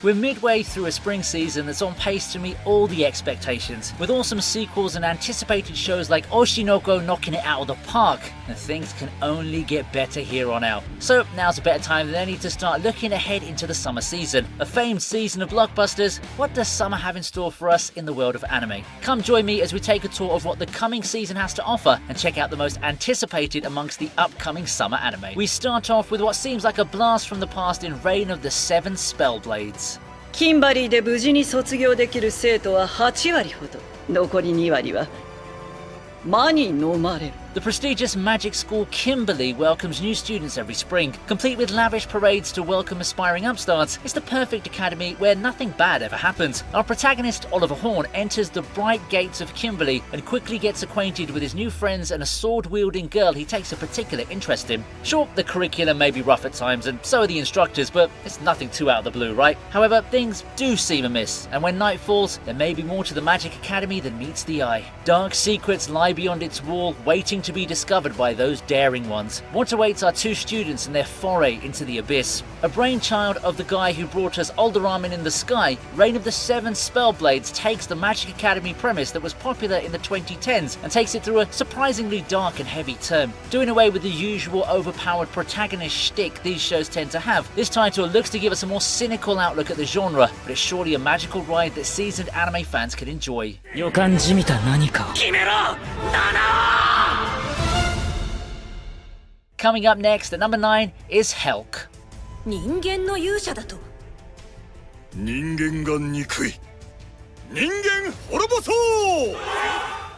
We're midway through a spring season that's on pace to meet all the expectations, with awesome sequels and anticipated shows like Oshinoko knocking it out of the park, and things can only get better here on out. So now's a better time than any to start looking ahead into the summer season. A famed season of blockbusters. What does summer have in store for us in the world of anime? Come join me as we take a tour of what the coming season has to offer and check out the most anticipated amongst the upcoming summer anime. We start off with what seems like a blast from the past in Reign of the Seven Spellblades. キンバリーで無事に卒業できる生徒は8割ほど。残り2割は魔に飲まれる。 The prestigious magic school Kimberly welcomes new students every spring. Complete with lavish parades to welcome aspiring upstarts, it's the perfect academy where nothing bad ever happens. Our protagonist, Oliver Horn, enters the bright gates of Kimberly and quickly gets acquainted with his new friends and a sword-wielding girl he takes a particular interest in. Sure, the curriculum may be rough at times, and so are the instructors, but it's nothing too out of the blue, right? However, things do seem amiss, and when night falls, there may be more to the Magic Academy than meets the eye. Dark secrets lie beyond its wall, waiting to be discovered by those daring ones. What awaits our two students in their foray into the abyss? A brainchild of the guy who brought us Alderamin in the Sky, Reign of the Seven Spellblades takes the Magic Academy premise that was popular in the 2010s and takes it through a surprisingly dark and heavy turn. Doing away with the usual overpowered protagonist shtick these shows tend to have, this title looks to give us a more cynical outlook at the genre, but it's surely a magical ride that seasoned anime fans can enjoy. Coming up next at number 9 is Helk. 人間の勇者だと。人間が憎い。人間滅ぼそう。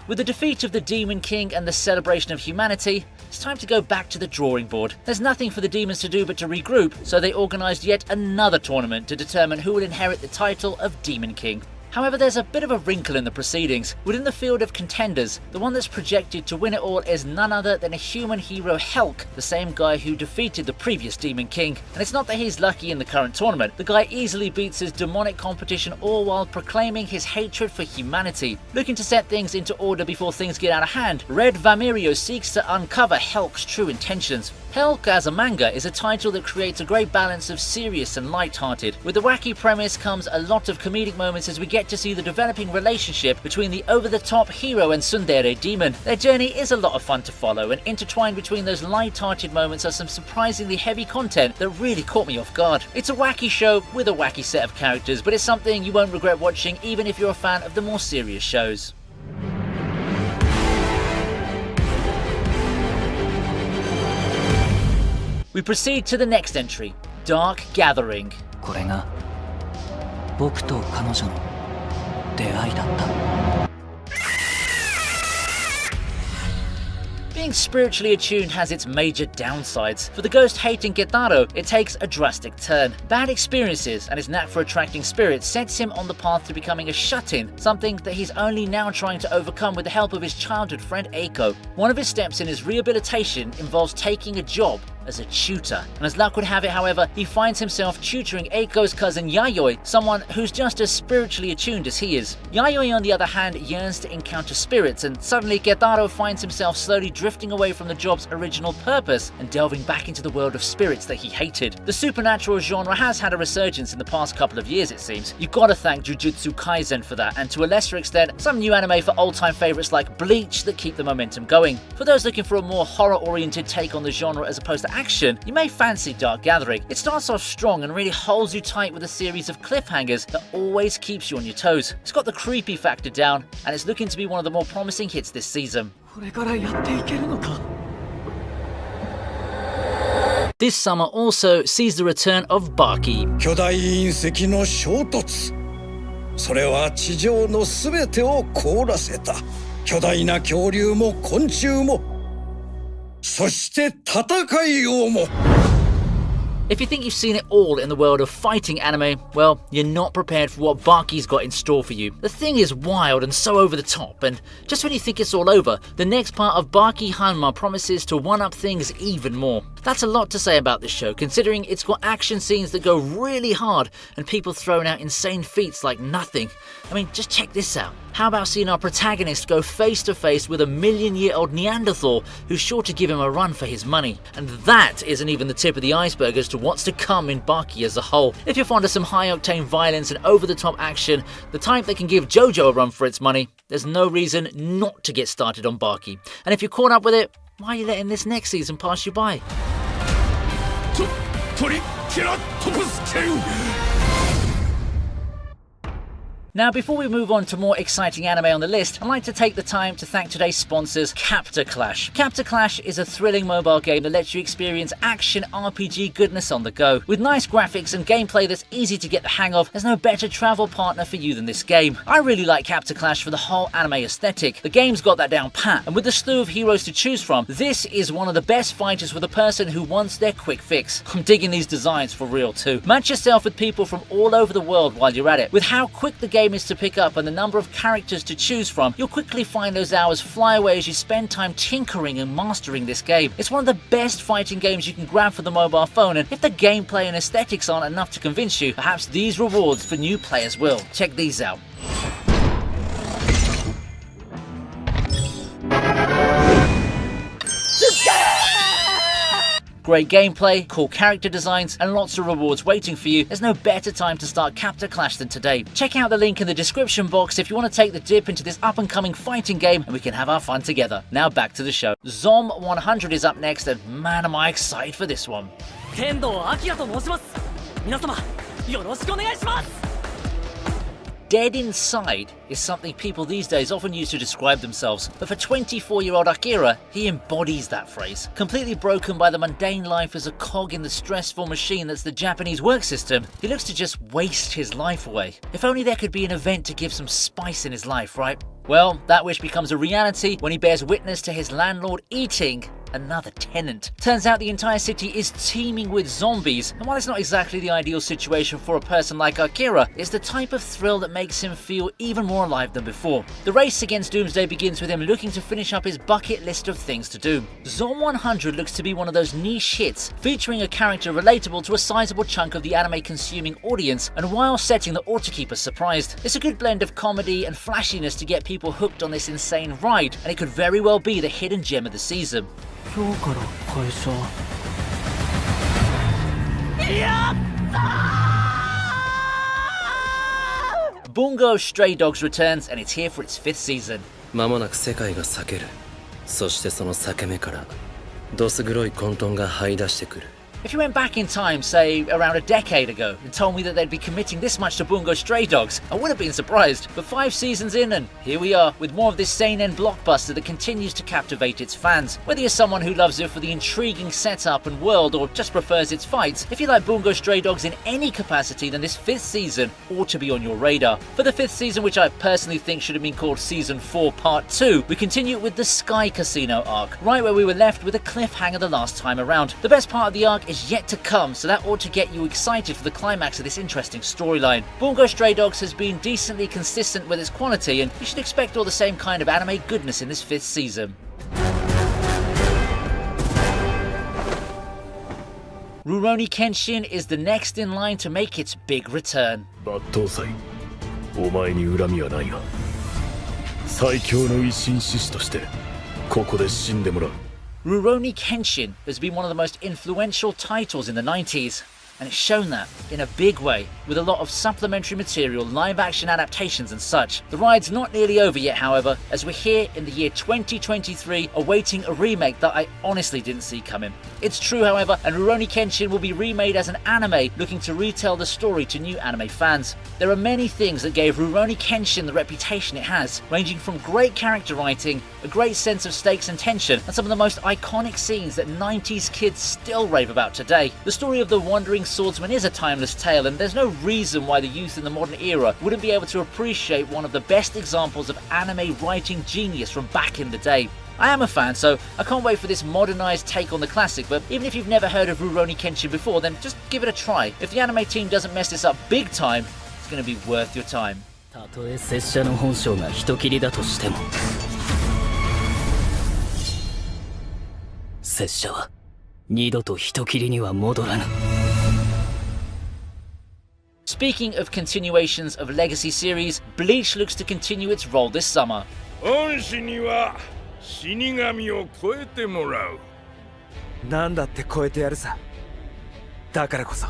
With the defeat of the Demon King and the celebration of humanity, it's time to go back to the drawing board. There's nothing for the demons to do but to regroup, so they organised yet another tournament to determine who will inherit the title of Demon King. However, there's a bit of a wrinkle in the proceedings. Within the field of contenders, the one that's projected to win it all is none other than a human hero Helk, the same guy who defeated the previous Demon King. And it's not that he's lucky in the current tournament. The guy easily beats his demonic competition, all while proclaiming his hatred for humanity. Looking to set things into order before things get out of hand, Red Vamirio seeks to uncover Helk's true intentions. Helk as a manga is a title that creates a great balance of serious and light-hearted. With the wacky premise comes a lot of comedic moments as we get to see the developing relationship between the over-the-top hero and tsundere demon. Their journey is a lot of fun to follow, and intertwined between those light-hearted moments are some surprisingly heavy content that really caught me off guard. It's a wacky show with a wacky set of characters, but it's something you won't regret watching even if you're a fan of the more serious shows. We proceed to the next entry, Dark Gathering. これが僕と彼女の出会いだった。 Being spiritually attuned has its major downsides. For the ghost-hating Getaro, it takes a drastic turn. Bad experiences and his knack for attracting spirits sets him on the path to becoming a shut-in, something that he's only now trying to overcome with the help of his childhood friend Eiko. One of his steps in his rehabilitation involves taking a job as a tutor. And as luck would have it, however, he finds himself tutoring Eiko's cousin Yayoi, someone who's just as spiritually attuned as he is. Yayoi, on the other hand, yearns to encounter spirits, and suddenly Getaro finds himself slowly drifting away from the job's original purpose and delving back into the world of spirits that he hated. The supernatural genre has had a resurgence in the past couple of years, it seems. You've got to thank Jujutsu Kaisen for that, and to a lesser extent, some new anime for old-time favourites like Bleach that keep the momentum going. For those looking for a more horror-oriented take on the genre as opposed to action, you may fancy Dark Gathering. It starts off strong and really holds you tight with a series of cliffhangers that always keeps you on your toes. It's got the creepy factor down, and it's looking to be one of the more promising hits this season. これからやっていけるのか。 This summer also sees the return of Baki. 巨大隕石の衝突。それは地上のすべてを凍らせた。巨大な恐竜も昆虫も。そして戦い王も。 If you think you've seen it all in the world of fighting anime, well, you're not prepared for what Baki's got in store for you. The thing is wild and so over the top, and just when you think it's all over, the next part of Baki Hanma promises to one-up things even more. That's a lot to say about this show, considering it's got action scenes that go really hard and people throwing out insane feats like nothing. I mean, just check this out. How about seeing our protagonist go face to face with a million-year-old Neanderthal who's sure to give him a run for his money? And that isn't even the tip of the iceberg as to to what's to come in Baki as a whole. If you're fond of some high-octane violence and over-the-top action, the type that can give JoJo a run for its money, there's no reason not to get started on Baki. And if you're caught up with it, why are you letting this next season pass you by? Now, before we move on to more exciting anime on the list, I'd like to take the time to thank today's sponsors, Captor Clash. Captor Clash is a thrilling mobile game that lets you experience action RPG goodness on the go. With nice graphics and gameplay that's easy to get the hang of, there's no better travel partner for you than this game. I really like Captor Clash for the whole anime aesthetic. The game's got that down pat, and with the slew of heroes to choose from, this is one of the best fighters for the person who wants their quick fix. I'm digging these designs for real too. Match yourself with people from all over the world while you're at it. With how quick the game is to pick up and the number of characters to choose from, you'll quickly find those hours fly away as you spend time tinkering and mastering this game. It's one of the best fighting games you can grab for the mobile phone, and if the gameplay and aesthetics aren't enough to convince you, perhaps these rewards for new players will. Check these out. Great gameplay, cool character designs, and lots of rewards waiting for you. There's no better time to start Captor Clash than today. Check out the link in the description box if you want to take the dip into this up-and-coming fighting game and we can have our fun together. Now back to the show. Zom 100 is up next, and man am I excited for this one. 天童明と申します。皆様よろしくお願いします。 Dead inside is something people these days often use to describe themselves, but for 24-year-old Akira, he embodies that phrase. Completely broken by the mundane life as a cog in the stressful machine that's the Japanese work system, he looks to just waste his life away. If only there could be an event to give some spice in his life, right? Well, that wish becomes a reality when he bears witness to his landlord eating another tenant. Turns out the entire city is teeming with zombies, and while it's not exactly the ideal situation for a person like Akira, it's the type of thrill that makes him feel even more alive than before. The race against Doomsday begins with him looking to finish up his bucket list of things to do. Zom 100 looks to be one of those niche hits, featuring a character relatable to a sizable chunk of the anime-consuming audience, and while setting that ought to keep us surprised. It's a good blend of comedy and flashiness to get people hooked on this insane ride, and it could very well be the hidden gem of the season. 今日から会社。Bungo Stray Dogs returns, and it's here for its 5th season. 間もなく世界が裂ける。そしてその裂け目からどす黒い混沌が這い出してくる。 If you went back in time, say around a decade ago, and told me that they'd be committing this much to Bungo Stray Dogs, I would have been surprised. But 5 seasons in, and here we are, with more of this seinen blockbuster that continues to captivate its fans. Whether you're someone who loves it for the intriguing setup and world, or just prefers its fights, if you like Bungo Stray Dogs in any capacity, then this 5th season ought to be on your radar. For the 5th season, which I personally think should have been called Season 4 Part 2, we continue with the Sky Casino arc, right where we were left with a cliffhanger the last time around. The best part of the arc is yet to come, so that ought to get you excited for the climax of this interesting storyline. Bungo Stray Dogs has been decently consistent with its quality, and you should expect all the same kind of anime goodness in this 5th season. Rurouni Kenshin is the next in line to make its big return. 抜刀斎、お前に恨みはないが、最強の維新志士としてここで死んでもらう。 Rurouni Kenshin has been one of the most influential titles in the 90s, and it's shown that in a big way, with a lot of supplementary material, live-action adaptations and such. The ride's not nearly over yet, however, as we're here in the year 2023 awaiting a remake that I honestly didn't see coming. It's true, however, and Rurouni Kenshin will be remade as an anime looking to retell the story to new anime fans. There are many things that gave Rurouni Kenshin the reputation it has, ranging from great character writing, a great sense of stakes and tension, and some of the most iconic scenes that 90s kids still rave about today. The story of the Wandering Swordsman is a timeless tale, and there's no reason why the youth in the modern era wouldn't be able to appreciate one of the best examples of anime writing genius from back in the day. I am a fan, so I can't wait for this modernised take on the classic, but even if you've never heard of Rurouni Kenshin before, then just give it a try. If the anime team doesn't mess this up big time, it's going to be worth your time. たとえ拙者の本性が人斬りだとしても、拙者は二度と人斬りには戻らぬ。 Speaking of continuations of legacy series, Bleach looks to continue its role this summer. 恩師には死神を超えてもらう。なんだって超えてやるさ。だからこそ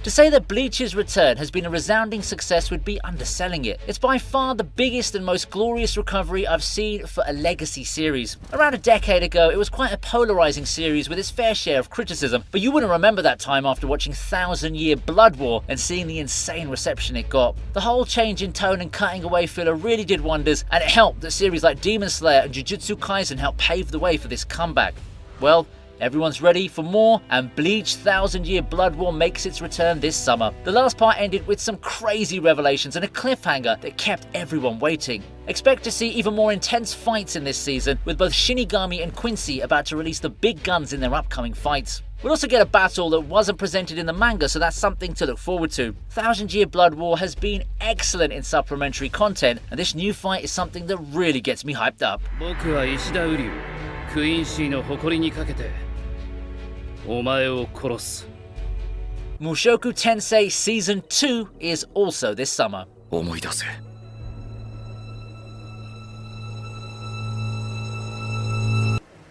To say that Bleach's return has been a resounding success would be underselling it. It's by far the biggest and most glorious recovery I've seen for a legacy series. Around a decade ago, it was quite a polarizing series with its fair share of criticism, but you wouldn't remember that time after watching Thousand Year Blood War and seeing the insane reception it got. The whole change in tone and cutting away filler really did wonders, and it helped that series like Demon Slayer and Jujutsu Kaisen helped pave the way for this comeback. Well, everyone's ready for more, and Bleach Thousand Year Blood War makes its return this summer. The last part ended with some crazy revelations and a cliffhanger that kept everyone waiting. Expect to see even more intense fights in this season, with both Shinigami and Quincy about to release the big guns in their upcoming fights. We'll also get a battle that wasn't presented in the manga, so that's something to look forward to. Thousand Year Blood War has been excellent in supplementary content, and this new fight is something that really gets me hyped up. 僕は石田瓜生、クイーンシーの誇りにかけてお前を殺す。 Mushoku Tensei Season 2 is also this summer. 思い出せ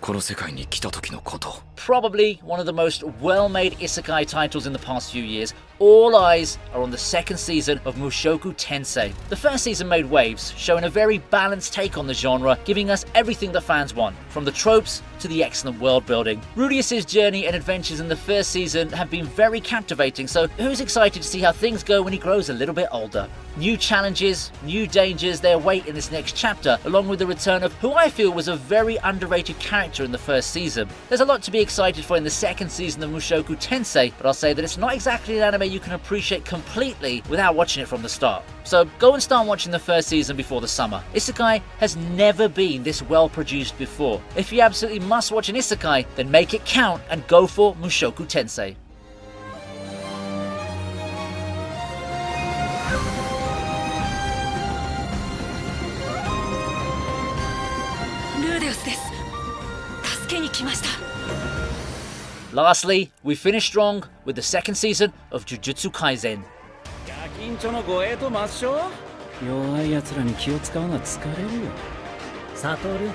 この世界に来た時のこと Probably one of the most well-made isekai titles in the past few years, all eyes are on the second season of Mushoku Tensei. The first season made waves, showing a very balanced take on the genre, giving us everything the fans want, from the tropes to the excellent world building. Rudius's journey and adventures in the first season have been very captivating, so who's excited to see how things go when he grows a little bit older? New challenges, new dangers they await in this next chapter, along with the return of who I feel was a very underrated character in the first season. There's a lot to be excited for in the second season of Mushoku Tensei, but I'll say that it's not exactly an anime you can appreciate completely without watching it from the start. So go and start watching the first season before the summer. Isekai has never been this well produced before. If you absolutely must watch an isekai, then make it count and go for Mushoku Tensei. Lastly, we finished strong with the second season of Jujutsu Kaisen. ガキンチョの護衛と抹消。弱い奴らに気を使うのは疲れるよ。サトル、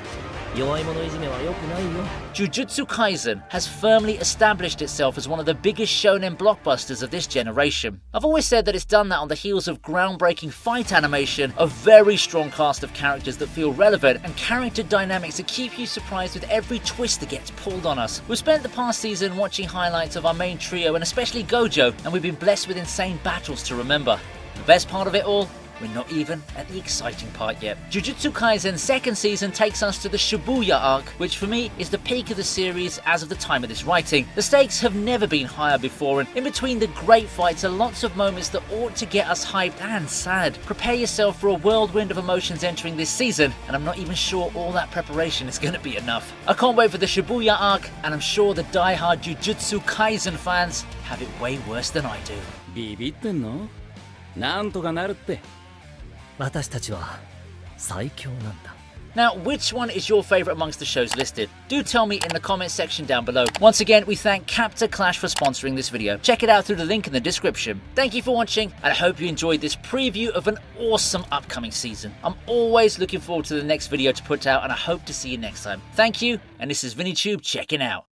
弱い者いじめは良くないよ。 Jujutsu Kaisen has firmly established itself as one of the biggest shonen blockbusters of this generation. I've always said that it's done that on the heels of groundbreaking fight animation, a very strong cast of characters that feel relevant, and character dynamics that keep you surprised with every twist that gets pulled on us. We've spent the past season watching highlights of our main trio and especially Gojo, and we've been blessed with insane battles to remember. The best part of it all? We're not even at the exciting part yet. Jujutsu Kaisen's second season takes us to the Shibuya arc, which for me is the peak of the series as of the time of this writing. The stakes have never been higher before, and in between the great fights are lots of moments that ought to get us hyped and sad. Prepare yourself for a whirlwind of emotions entering this season, and I'm not even sure all that preparation is going to be enough. I can't wait for the Shibuya arc, and I'm sure the die-hard Jujutsu Kaisen fans have it way worse than I do. ビビってんの？なんとかなるって。私たちは最強なんだ。 Now, which one is your favourite amongst the shows listed? Do tell me in the comments section down below. Once again, we thank Capta Clash for sponsoring this video. Check it out through the link in the description. Thank you for watching, and I hope you enjoyed this preview of an awesome upcoming season. I'm always looking forward to the next video to put out, and I hope to see you next time. Thank you, and this is VinnyTube checking out.